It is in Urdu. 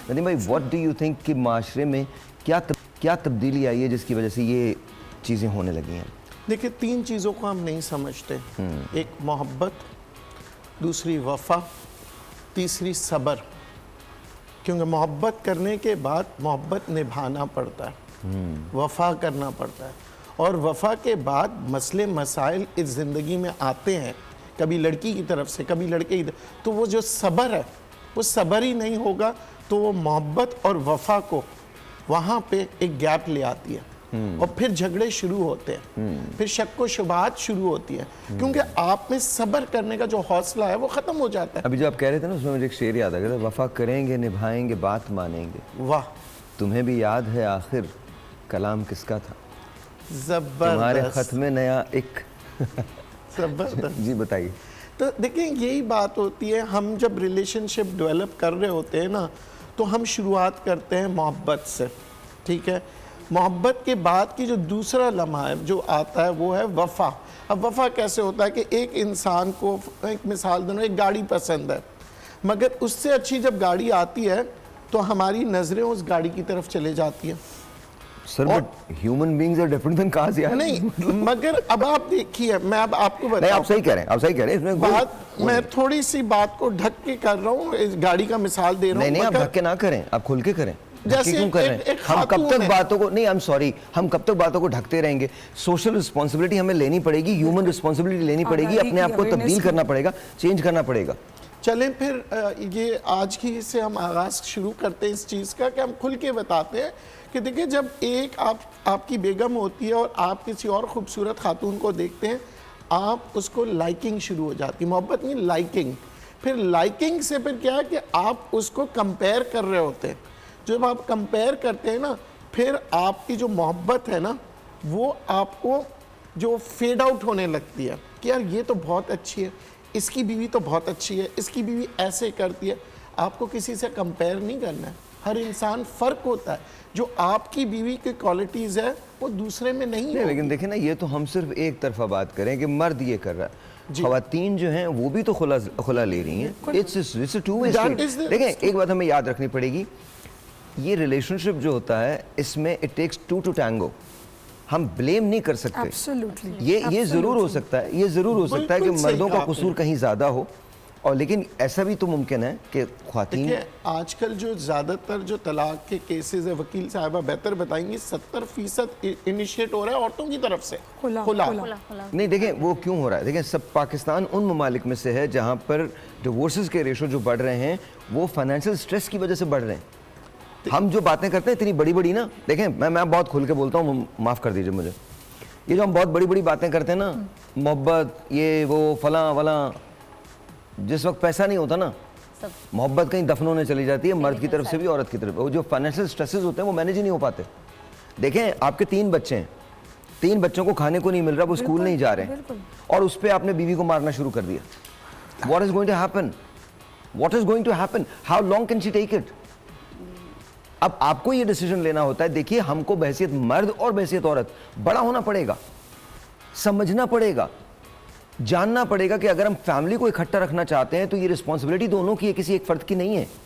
ندیم بھائی what do you think کہ معاشرے میں کیا تبدیلی آئی ہے جس کی وجہ سے یہ چیزیں ہونے لگی ہیں؟ دیکھیں 3 چیزوں کو ہم نہیں سمجھتے. ایک محبت، دوسری وفا، تیسری صبر. کیونکہ محبت کرنے کے بعد محبت نبھانا پڑتا ہے، وفا کرنا پڑتا ہے، اور وفا کے بعد مسئلے مسائل اس زندگی میں آتے ہیں، کبھی لڑکی کی طرف سے کبھی لڑکے کی طرف. تو وہ جو صبر ہے وہ صبر ہی نہیں ہوگا تو وہ محبت اور وفا کو وہاں پہ ایک گیپ لے آتی ہے، اور پھر جھگڑے شروع ہوتے ہیں، پھر شک و شبہات شروع ہوتی ہے، کیونکہ آپ میں صبر کرنے کا جو حوصلہ ہے وہ ختم ہو جاتا ہے. ابھی جو آپ کہہ رہے تھے نا اس میں مجھے ایک شعر یاد آ گیا تھا، وفا کریں گے نبھائیں گے بات مانیں گے. واہ، تمہیں بھی یاد ہے آخر کلام کس کا تھا؟ زبردست، تمہارے خط میں نیا ایک زبردست. جی بتائیے. تو دیکھیں یہی بات ہوتی ہے، ہم جب ریلیشن شپ ڈیولپ کر رہے ہوتے ہیں نا تو ہم شروعات کرتے ہیں محبت سے، ٹھیک ہے. محبت کے بعد کی جو دوسرا لمحہ ہے جو آتا ہے وہ ہے وفا. اب وفا کیسے ہوتا ہے کہ ایک انسان کو، ایک مثال دوں، ایک گاڑی پسند ہے، مگر اس سے اچھی جب گاڑی آتی ہے تو ہماری نظریں اس گاڑی کی طرف چلے جاتی ہیں. Sir but human beings are different than cars یار. نہیں، مگر اب آپ دیکھیے، میں اب آپ کو نہیں، بتاؤں، آپ صحیح کہہ رہے ہیں، اس میں بات میں تھوڑی سی بات کو ڈھک کے کر رہا ہوں، اس گاڑی کا مثال دے رہا ہوں. نہیں آپ ڈھک کے نہ کریں، آپ کھل کے کریں. جیسے کیوں کر رہے ہیں؟ ہم کب تک باتوں کو، نہیں I'm sorry، ہم کب تک باتوں کو ڈھکتے رہیں گے؟ سوشل رسپانسبلٹی ہمیں لینی پڑے گی، ہیومن رسپانسبلٹی لینی پڑے گی، اپنے آپ کو تبدیل کرنا پڑے گا، چینج کرنا پڑے گا. چلیں پھر یہ آج کی سے ہم آغاز شروع کرتے ہیں اس چیز کا کہ ہم کھل کے بتاتے ہیں کہ دیکھیں جب ایک آپ کی بیگم ہوتی ہے اور آپ کسی اور خوبصورت خاتون کو دیکھتے ہیں، آپ اس کو لائکنگ شروع ہو جاتی، محبت نہیں لائکنگ. پھر لائکنگ سے پھر کیا ہے کہ آپ اس کو کمپیئر کر رہے ہوتے ہیں. جب آپ کمپیئر کرتے ہیں نا پھر آپ کی جو محبت ہے نا وہ آپ کو جو فیڈ آؤٹ ہونے لگتی ہے کہ یار یہ تو بہت اچھی ہے، اس کی بیوی تو بہت اچھی ہے، اس کی بیوی ایسے کرتی ہے. آپ کو کسی سے کمپیئر نہیں کرنا ہے، ہر انسان فرق ہوتا ہے. جو آپ کی بیوی کی کوالٹیز ہے وہ دوسرے میں نہیں ہے. لیکن دیکھیں نا، یہ تو ہم صرف ایک طرفہ بات کریں کہ مرد یہ کر رہا ہے، خواتین جو ہیں وہ بھی تو خلا لے رہی ہیں. It's a two-way street. دیکھیں ایک بات ہمیں یاد رکھنی پڑے گی، یہ ریلیشن شپ جو ہوتا ہے اس میں it takes two to tango. ہم بلیم نہیں کر سکتے. یہ ضرور ہو سکتا ہے کہ مردوں کا قصور کہیں زیادہ ہو، اور لیکن ایسا بھی تو ممکن ہے کہ خواتین، دیکھیں آج کل جو زیادہ تر جو طلاق کے کیسز ہے، وکیل صاحبہ بہتر بتائیں گی، 70% انیشیٹ ہو رہا ہے عورتوں کی طرف سے خلا. نہیں دیکھیں وہ کیوں ہو رہا ہے. دیکھیں سب پاکستان ان ممالک میں سے ہے جہاں پر ڈیورسز کے ریشو جو بڑھ رہے ہیں وہ فائنینشیل سٹریس کی وجہ سے بڑھ رہے ہیں. ہم جو باتیں کرتے ہیں اتنی بڑی بڑی نا، دیکھیں میں بہت کھل کے بولتا ہوں، معاف کر دیجئے مجھے، یہ جو ہم بہت بڑی بڑی باتیں کرتے ہیں نا، محبت یہ وہ فلاں ولاں، جس وقت پیسہ نہیں ہوتا نا محبت کہیں دفن ہونے چلی جاتی ہے، مرد کی طرف سے بھی عورت کی طرف. وہ جو فائنینشیل سٹریسز ہوتے ہیں وہ مینیج ہی نہیں ہو پاتے. دیکھیں آپ کے 3 بچے ہیں، 3 بچوں کو کھانے کو نہیں مل رہا، وہ اسکول نہیں جا رہے ہیں، اور اس پہ آپ نے بیوی کو مارنا شروع کر دیا. What is going to happen? What is going to happen? How long can she take it? اب آپ کو یہ ڈیسیجن لینا ہوتا ہے. دیکھیے ہم کو بحیثیت مرد اور بحیثیت عورت بڑا ہونا پڑے گا، سمجھنا پڑے گا، جاننا پڑے گا کہ اگر ہم فیملی کو اکٹھا رکھنا چاہتے ہیں تو یہ رسپانسبلٹی دونوں کی ہے، کسی ایک فرد کی نہیں ہے.